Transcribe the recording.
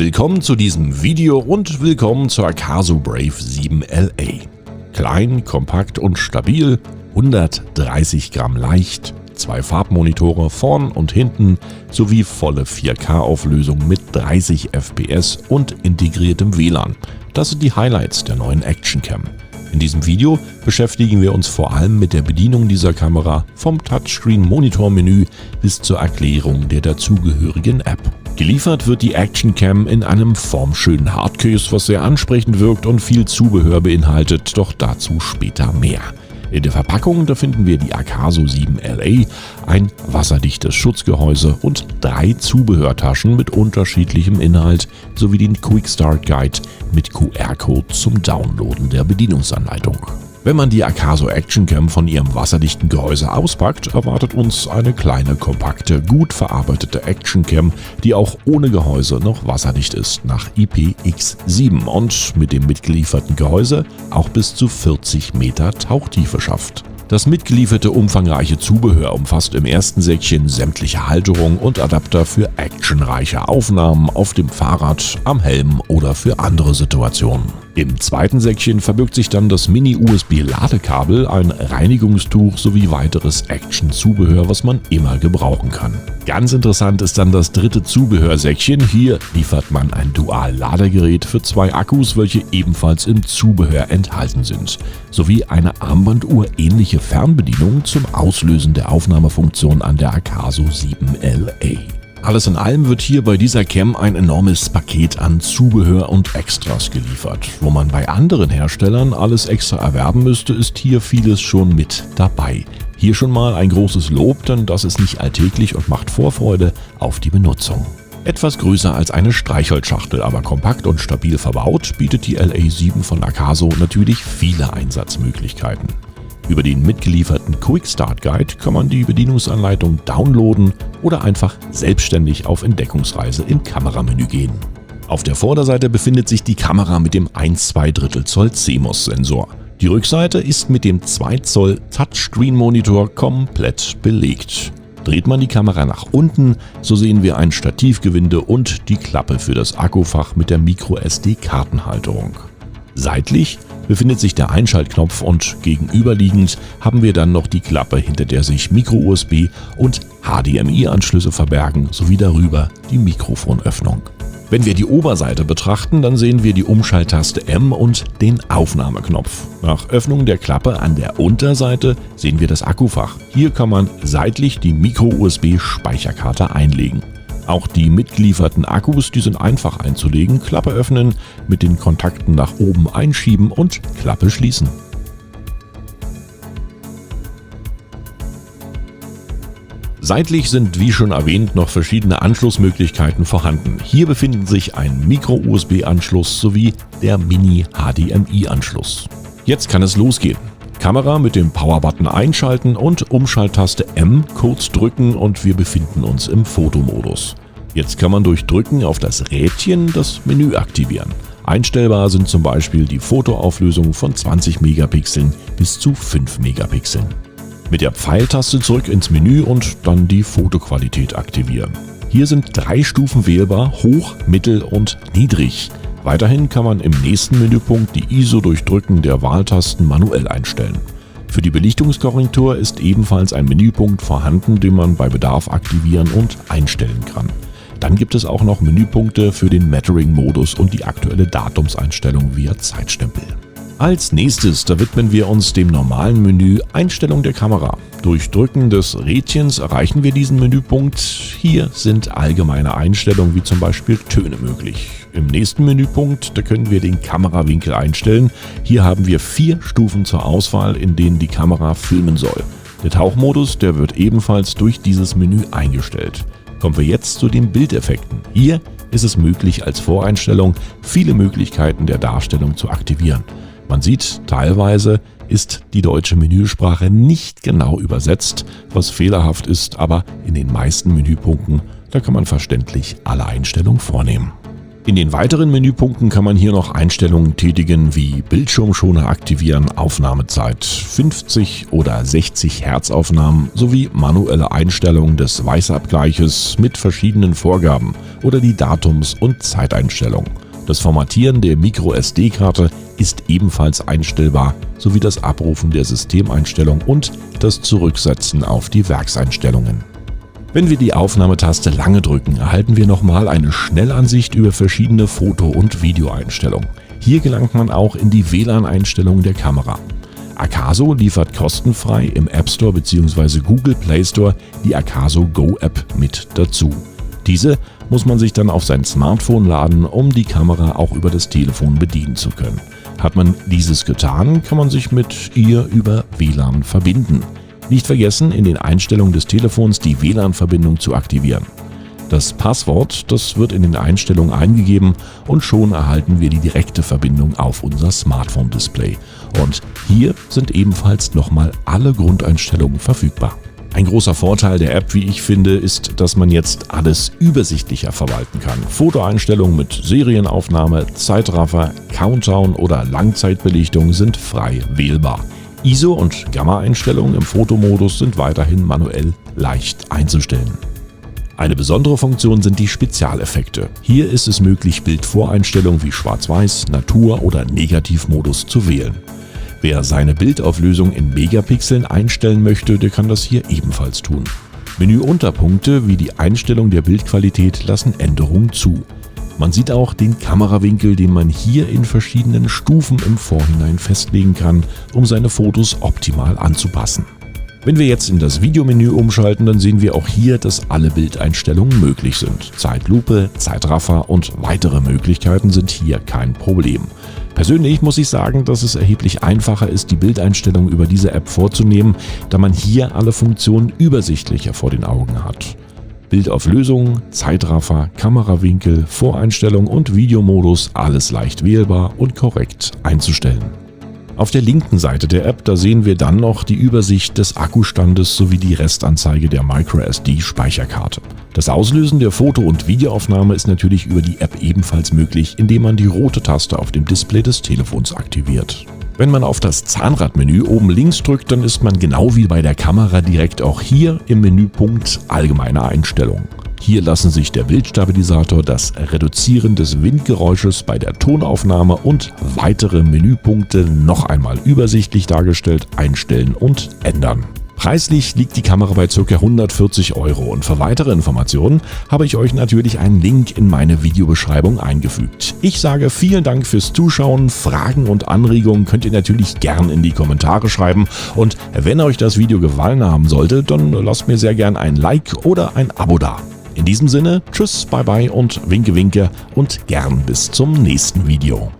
Willkommen zu diesem Video und willkommen zur Akaso Brave 7 LA. Klein, kompakt und stabil, 130 Gramm leicht, 2 Farbmonitore vorn und hinten sowie volle 4K-Auflösung mit 30 FPS und integriertem WLAN. Das sind die Highlights der neuen Actioncam. In diesem Video beschäftigen wir uns vor allem mit der Bedienung dieser Kamera vom Touchscreen-Monitor-Menü bis zur Erklärung der dazugehörigen App. Geliefert wird die Actioncam in einem formschönen Hardcase, was sehr ansprechend wirkt und viel Zubehör beinhaltet, doch dazu später mehr. In der Verpackung da finden wir die Akaso 7 LA, ein wasserdichtes Schutzgehäuse und 3 Zubehörtaschen mit unterschiedlichem Inhalt sowie den Quick Start Guide mit QR-Code zum Downloaden der Bedienungsanleitung. Wenn man die Akaso Actioncam von ihrem wasserdichten Gehäuse auspackt, erwartet uns eine kleine, kompakte, gut verarbeitete Actioncam, die auch ohne Gehäuse noch wasserdicht ist, nach IPX7 und mit dem mitgelieferten Gehäuse auch bis zu 40 Meter Tauchtiefe schafft. Das mitgelieferte umfangreiche Zubehör umfasst im ersten Säckchen sämtliche Halterungen und Adapter für actionreiche Aufnahmen auf dem Fahrrad, am Helm oder für andere Situationen. Im zweiten Säckchen verbirgt sich dann das Mini-USB-Ladekabel, ein Reinigungstuch sowie weiteres Action-Zubehör, was man immer gebrauchen kann. Ganz interessant ist dann das dritte Zubehörsäckchen. Hier liefert man ein Dual-Ladegerät für 2 Akkus, welche ebenfalls im Zubehör enthalten sind, sowie eine Armbanduhr ähnliche Fernbedienung zum Auslösen der Aufnahmefunktion an der Akaso 7 LA. Alles in allem wird hier bei dieser Cam ein enormes Paket an Zubehör und Extras geliefert. Wo man bei anderen Herstellern alles extra erwerben müsste, ist hier vieles schon mit dabei. Hier schon mal ein großes Lob, denn das ist nicht alltäglich und macht Vorfreude auf die Benutzung. Etwas größer als eine Streichholzschachtel, aber kompakt und stabil verbaut, bietet die LA7 von Akaso natürlich viele Einsatzmöglichkeiten. Über den mitgelieferten Quick Start Guide kann man die Bedienungsanleitung downloaden oder einfach selbstständig auf Entdeckungsreise im Kameramenü gehen. Auf der Vorderseite befindet sich die Kamera mit dem 1/2 Zoll CMOS-Sensor. Die Rückseite ist mit dem 2 Zoll Touchscreen-Monitor komplett belegt. Dreht man die Kamera nach unten, so sehen wir ein Stativgewinde und die Klappe für das Akkufach mit der MicroSD-Kartenhalterung. Seitlich befindet sich der Einschaltknopf und gegenüberliegend haben wir dann noch die Klappe, hinter der sich Micro-USB und HDMI-Anschlüsse verbergen, sowie darüber die Mikrofonöffnung. Wenn wir die Oberseite betrachten, dann sehen wir die Umschalttaste M und den Aufnahmeknopf. Nach Öffnung der Klappe an der Unterseite sehen wir das Akkufach. Hier kann man seitlich die Micro-USB-Speicherkarte einlegen. Auch die mitgelieferten Akkus, die sind einfach einzulegen, Klappe öffnen, mit den Kontakten nach oben einschieben und Klappe schließen. Seitlich sind, wie schon erwähnt, noch verschiedene Anschlussmöglichkeiten vorhanden. Hier befinden sich ein Micro-USB-Anschluss sowie der Mini-HDMI-Anschluss. Jetzt kann es losgehen. Kamera mit dem Power-Button einschalten und Umschalttaste M kurz drücken und wir befinden uns im Fotomodus. Jetzt kann man durch Drücken auf das Rädchen das Menü aktivieren. Einstellbar sind zum Beispiel die Fotoauflösung von 20 Megapixeln bis zu 5 Megapixeln. Mit der Pfeiltaste zurück ins Menü und dann die Fotoqualität aktivieren. Hier sind 3 Stufen wählbar, hoch, mittel und niedrig. Weiterhin kann man im nächsten Menüpunkt die ISO durch Drücken der Wahltasten manuell einstellen. Für die Belichtungskorrektur ist ebenfalls ein Menüpunkt vorhanden, den man bei Bedarf aktivieren und einstellen kann. Dann gibt es auch noch Menüpunkte für den Mattering-Modus und die aktuelle Datumseinstellung via Zeitstempel. Als nächstes, da widmen wir uns dem normalen Menü Einstellung der Kamera. Durch Drücken des Rädchens erreichen wir diesen Menüpunkt. Hier sind allgemeine Einstellungen wie zum Beispiel Töne möglich. Im nächsten Menüpunkt, da können wir den Kamerawinkel einstellen. Hier haben wir 4 Stufen zur Auswahl, in denen die Kamera filmen soll. Der Tauchmodus, der wird ebenfalls durch dieses Menü eingestellt. Kommen wir jetzt zu den Bildeffekten. Hier ist es möglich, als Voreinstellung viele Möglichkeiten der Darstellung zu aktivieren. Man sieht, teilweise ist die deutsche Menüsprache nicht genau übersetzt, was fehlerhaft ist, aber in den meisten Menüpunkten, da kann man verständlich alle Einstellungen vornehmen. In den weiteren Menüpunkten kann man hier noch Einstellungen tätigen wie Bildschirmschoner aktivieren, Aufnahmezeit 50 oder 60 Hertz Aufnahmen sowie manuelle Einstellungen des Weißabgleiches mit verschiedenen Vorgaben oder die Datums- und Zeiteinstellung. Das Formatieren der MicroSD-Karte ist ebenfalls einstellbar, sowie das Abrufen der Systemeinstellung und das Zurücksetzen auf die Werkseinstellungen. Wenn wir die Aufnahmetaste lange drücken, erhalten wir nochmal eine Schnellansicht über verschiedene Foto- und Videoeinstellungen. Hier gelangt man auch in die WLAN-Einstellungen der Kamera. Acaso liefert kostenfrei im App Store bzw. Google Play Store die Acaso Go App mit dazu. Diese muss man sich dann auf sein Smartphone laden, um die Kamera auch über das Telefon bedienen zu können. Hat man dieses getan, kann man sich mit ihr über WLAN verbinden. Nicht vergessen, in den Einstellungen des Telefons die WLAN-Verbindung zu aktivieren. Das Passwort, das wird in den Einstellungen eingegeben und schon erhalten wir die direkte Verbindung auf unser Smartphone-Display. Und hier sind ebenfalls nochmal alle Grundeinstellungen verfügbar. Ein großer Vorteil der App, wie ich finde, ist, dass man jetzt alles übersichtlicher verwalten kann. Fotoeinstellungen mit Serienaufnahme, Zeitraffer, Countdown oder Langzeitbelichtung sind frei wählbar. ISO- und Gamma-Einstellungen im Fotomodus sind weiterhin manuell leicht einzustellen. Eine besondere Funktion sind die Spezialeffekte. Hier ist es möglich, Bildvoreinstellungen wie Schwarz-Weiß, Natur- oder Negativmodus zu wählen. Wer seine Bildauflösung in Megapixeln einstellen möchte, der kann das hier ebenfalls tun. Menüunterpunkte wie die Einstellung der Bildqualität lassen Änderungen zu. Man sieht auch den Kamerawinkel, den man hier in verschiedenen Stufen im Vorhinein festlegen kann, um seine Fotos optimal anzupassen. Wenn wir jetzt in das Videomenü umschalten, dann sehen wir auch hier, dass alle Bildeinstellungen möglich sind. Zeitlupe, Zeitraffer und weitere Möglichkeiten sind hier kein Problem. Persönlich muss ich sagen, dass es erheblich einfacher ist, die Bildeinstellungen über diese App vorzunehmen, da man hier alle Funktionen übersichtlicher vor den Augen hat. Bildauflösung, Zeitraffer, Kamerawinkel, Voreinstellung und Videomodus, alles leicht wählbar und korrekt einzustellen. Auf der linken Seite der App, da sehen wir dann noch die Übersicht des Akkustandes sowie die Restanzeige der MicroSD-Speicherkarte. Das Auslösen der Foto- und Videoaufnahme ist natürlich über die App ebenfalls möglich, indem man die rote Taste auf dem Display des Telefons aktiviert. Wenn man auf das Zahnradmenü oben links drückt, dann ist man genau wie bei der Kamera direkt auch hier im Menüpunkt Allgemeine Einstellungen. Hier lassen sich der Bildstabilisator, das Reduzieren des Windgeräusches bei der Tonaufnahme und weitere Menüpunkte noch einmal übersichtlich dargestellt einstellen und ändern. Preislich liegt die Kamera bei ca. 140 € und für weitere Informationen habe ich euch natürlich einen Link in meine Videobeschreibung eingefügt. Ich sage vielen Dank fürs Zuschauen, Fragen und Anregungen könnt ihr natürlich gern in die Kommentare schreiben und wenn euch das Video gefallen haben sollte, dann lasst mir sehr gern ein Like oder ein Abo da. In diesem Sinne, tschüss, bye bye und winke winke und gern bis zum nächsten Video.